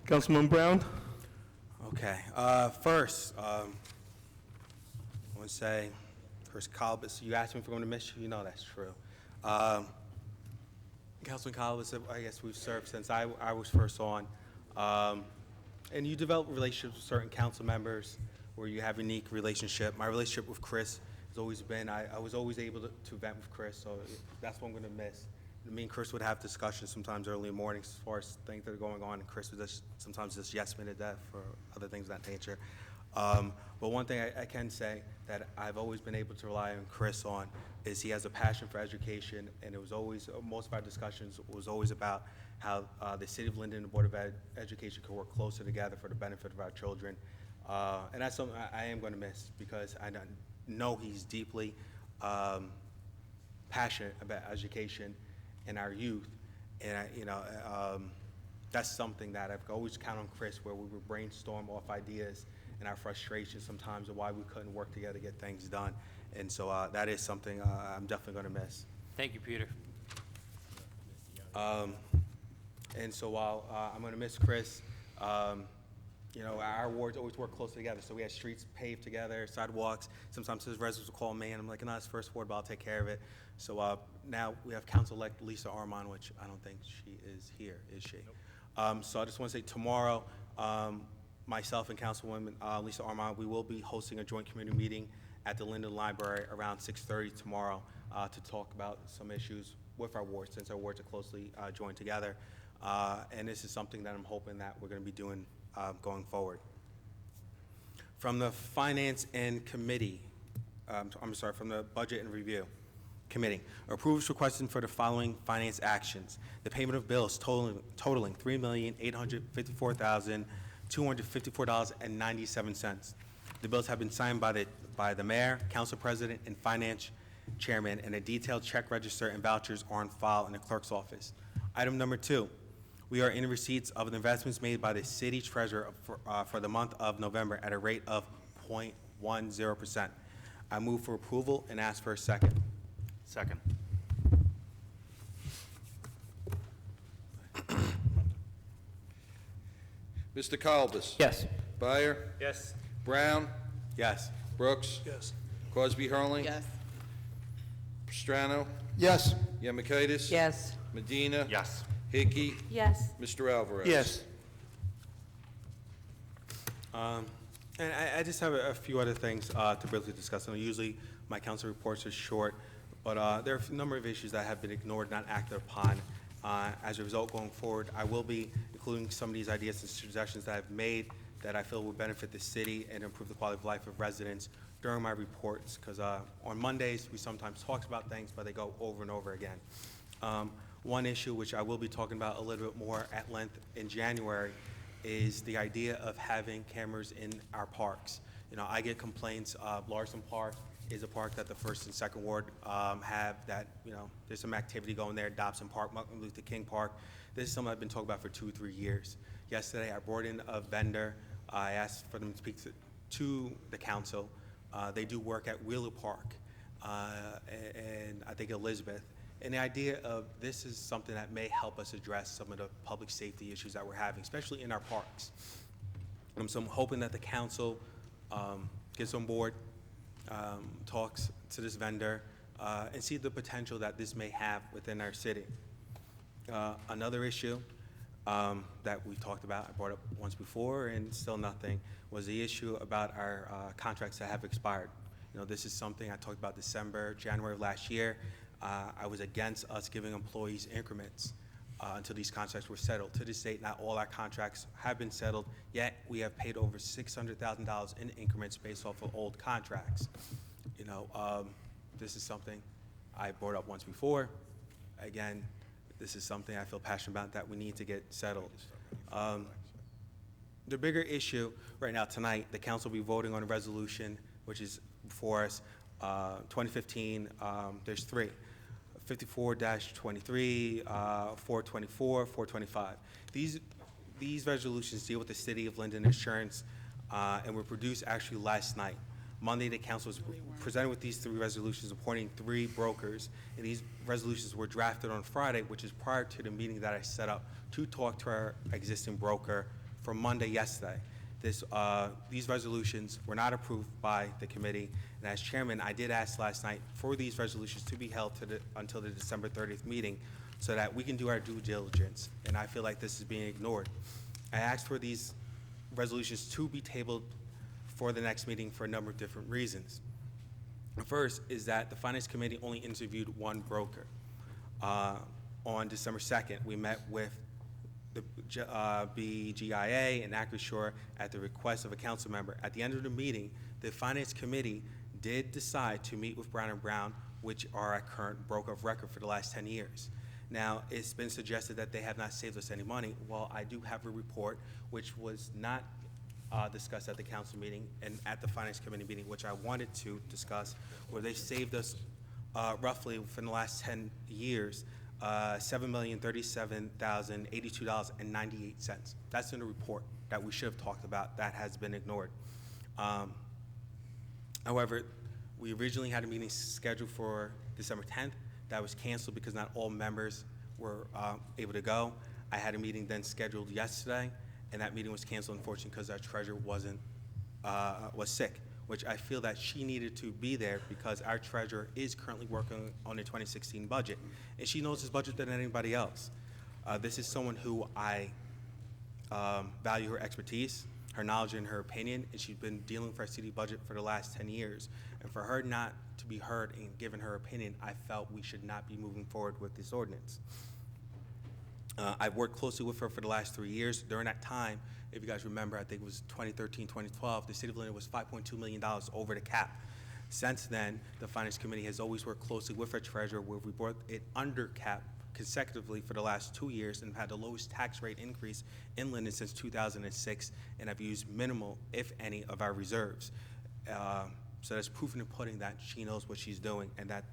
Councilman Brown? Okay. First, I want to say, Chris Colbus, you asked me if we're going to miss you. You know that's true. Councilman Colbus, I guess we've served since I was first on. And you develop relationships with certain council members where you have a unique relationship. My relationship with Chris has always been, I was always able to vent with Chris, so that's what I'm going to miss. Me and Chris would have discussions sometimes early in the mornings as far as things that are going on, and Chris would just sometimes just yes me to death for other things of that nature. But one thing I can say that I've always been able to rely on Chris on is he has a passion for education, and it was always, most of our discussions was always about how the City of Linden and the Board of Education could work closer together for the benefit of our children. And that's something I am going to miss because I know he's deeply passionate about education and our youth. And, that's something that I've always counted on Chris, where we would brainstorm off ideas and our frustrations sometimes of why we couldn't work together to get things done. And so that is something I'm definitely going to miss. Thank you, Peter. And so while I'm going to miss Chris, our wards always work closely together. So we had streets paved together, sidewalks. Sometimes his residents will call me, and I'm like, no, it's first ward, but I'll take care of it. So now we have Council-elect Lisa Armand, which I don't think she is here, is she? Nope. So I just want to say tomorrow, myself and Councilwoman Lisa Armand, we will be hosting a joint community meeting at the Linden Library around 6:30 tomorrow to talk about some issues with our wards, since our wards are closely joined together. And this is something that I'm hoping that we're going to be doing going forward. From the Finance and Committee, from the Budget and Review Committee, approval is requested for the following finance actions: the payment of bills totaling $3,854,254.97. The bills have been signed by the Mayor, Council President, and Finance Chairman, and a detailed check register and vouchers are on file in the Clerk's office. Item number 2. We are in receipts of the investments made by the City Treasurer for the month of November at a rate of 0.10%. I move for approval and ask for a second. Second. Mr. Colbus? Yes. Byer? Yes. Brown? Yes. Brooks? Yes. Cosby Hurley? Yes. Pastrano? Yes. Yemekaitis? Yes. Medina? Yes. Hickey? Yes. Mr. Alvarez? Yes. And I just have a few other things to briefly discuss. And usually my council reports are short, but there are a number of issues that have been ignored, not acted upon. As a result, going forward, I will be including some of these ideas and suggestions that I've made that I feel will benefit the city and improve the quality of life of residents during my reports, because on Mondays, we sometimes talk about things, but they go over and over again. One issue which I will be talking about a little bit more at length in January is the idea of having cameras in our parks. I get complaints. Larson Park is a park that the 1st and 2nd Ward have that, there's some activity going there. Dobson Park, Martin Luther King Park. This is something I've been talking about for 2 or 3 years. Yesterday, I brought in a vendor. I asked for them to speak to the council. They do work at Wheeler Park and I think Elizabeth. And the idea of this is something that may help us address some of the public safety issues that we're having, especially in our parks. So I'm hoping that the council gets on board, talks to this vendor, and see the potential that this may have within our city. Another issue that we talked about, I brought up once before and still nothing, was the issue about our contracts that have expired. This is something I talked about January of last year. I was against us giving employees increments until these contracts were settled. To this date, not all our contracts have been settled, yet we have paid over $600,000 in increments based off of old contracts. This is something I brought up once before. Again, this is something I feel passionate about that we need to get settled. The bigger issue right now tonight, the council will be voting on a resolution which is before us, 2015, there's 3. 54-23, 424, 425. These resolutions deal with the City of Linden insurance and were produced actually last night. Monday, the council was presented with these 3 resolutions appointing 3 brokers, and these resolutions were drafted on Friday, which is prior to the meeting that I set up to talk to our existing broker from Monday, yesterday. These resolutions were not approved by the committee, and as chairman, I did ask last night for these resolutions to be held until the December 30th meeting so that we can do our due diligence, and I feel like this is being ignored. I asked for these resolutions to be tabled for the next meeting for a number of different reasons. The first is that the Finance Committee only interviewed one broker. On December 2nd, we met with the BGIA and AccuSure at the request of a council member. At the end of the meeting, the Finance Committee did decide to meet with Brown & Brown, which are our current broker of record for the last 10 years. Now, it's been suggested that they have not saved us any money. Well, I do have a report which was not discussed at the council meeting and at the Finance Committee meeting, which I wanted to discuss, where they saved us roughly within the last 10 years, $7,037,082.98. That's in the report that we should have talked about. That has been ignored. However, we originally had a meeting scheduled for December 10th. That was canceled because not all members were able to go. I had a meeting then scheduled yesterday, and that meeting was canceled, unfortunately, because our treasurer was sick, which I feel that she needed to be there because our treasurer is currently working on the 2016 budget, and she knows this budget than anybody else. This is someone who I value her expertise, her knowledge, and her opinion, and she's been dealing with our city budget for the last 10 years. And for her not to be heard and given her opinion, I felt we should not be moving forward with this ordinance. I've worked closely with her for the last 3 years. During that time, if you guys remember, I think it was 2013, 2012, the city of Linden was $5.2 million over the cap. Since then, the Finance Committee has always worked closely with our treasurer, where we brought it under cap consecutively for the last 2 years and had the lowest tax rate increase in Linden since 2006, and have used minimal, if any, of our reserves. So that's proof in the pudding that she knows what she's doing and that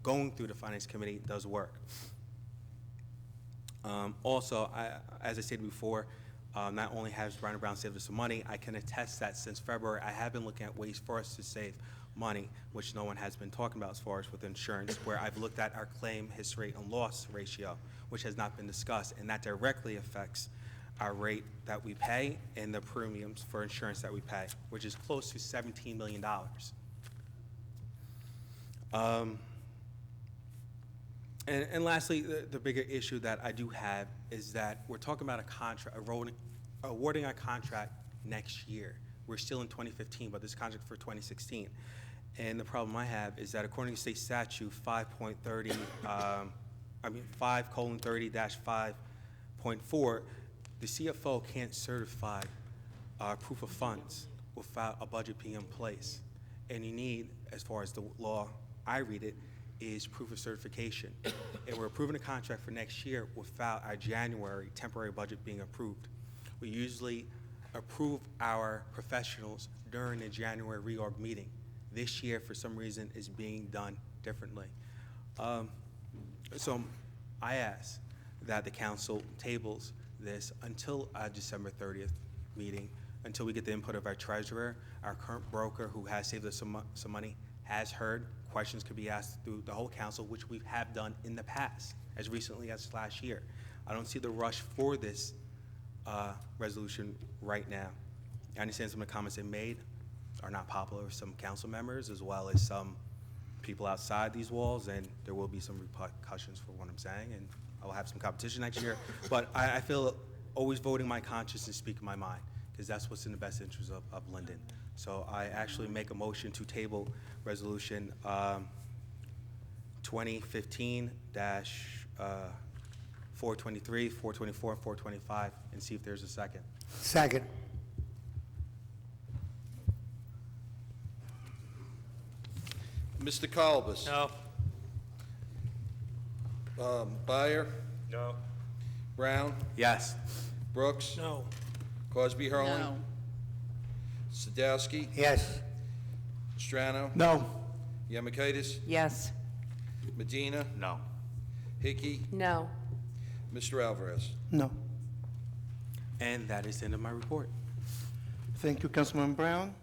going through the Finance Committee does work. Also, as I said before, not only has Brown & Brown saved us some money, I can attest that since February, I have been looking at ways for us to save money, which no one has been talking about as far as with insurance, where I've looked at our claim history and loss ratio, which has not been discussed, and that directly affects our rate that we pay and the premiums for insurance that we pay, which is close to $17 million. And lastly, the bigger issue that I do have is that we're talking about a contract, awarding a contract next year. We're still in 2015, but this contract for 2016. And the problem I have is that according to state statute 5:30-5.4, the CFO can't certify proof of funds without a budget being in place. And you need, as far as the law, I read it, is proof of certification. And we're approving a contract for next year without our January temporary budget being approved. We usually approve our professionals during the January reorg meeting. This year, for some reason, is being done differently. So I ask that the council tables this until our December 30th meeting, until we get the input of our treasurer. Our current broker, who has saved us some money, has heard. Questions could be asked through the whole council, which we have done in the past, as recently as last year. I don't see the rush for this resolution right now. I understand some of the comments they made are not popular with some council members, as well as some people outside these walls, and there will be some repercussions for what I'm saying, and I will have some competition next year. But I feel always voting my conscience and speaking my mind, because that's what's in the best interest of Linden. So I actually make a motion to table resolution 2015-423, 424, and 425, and see if there's a second. Second. Mr. Colbus? No. Byer? No. Brown? Yes. Brooks? No. Cosby Hurling? No. Sadowski? Yes. Strano? No. Yemakaitis? Yes. Medina? No. Hickey? No. Mr. Alvarez? No. And that is the end of my report. Thank you, Councilman Brown.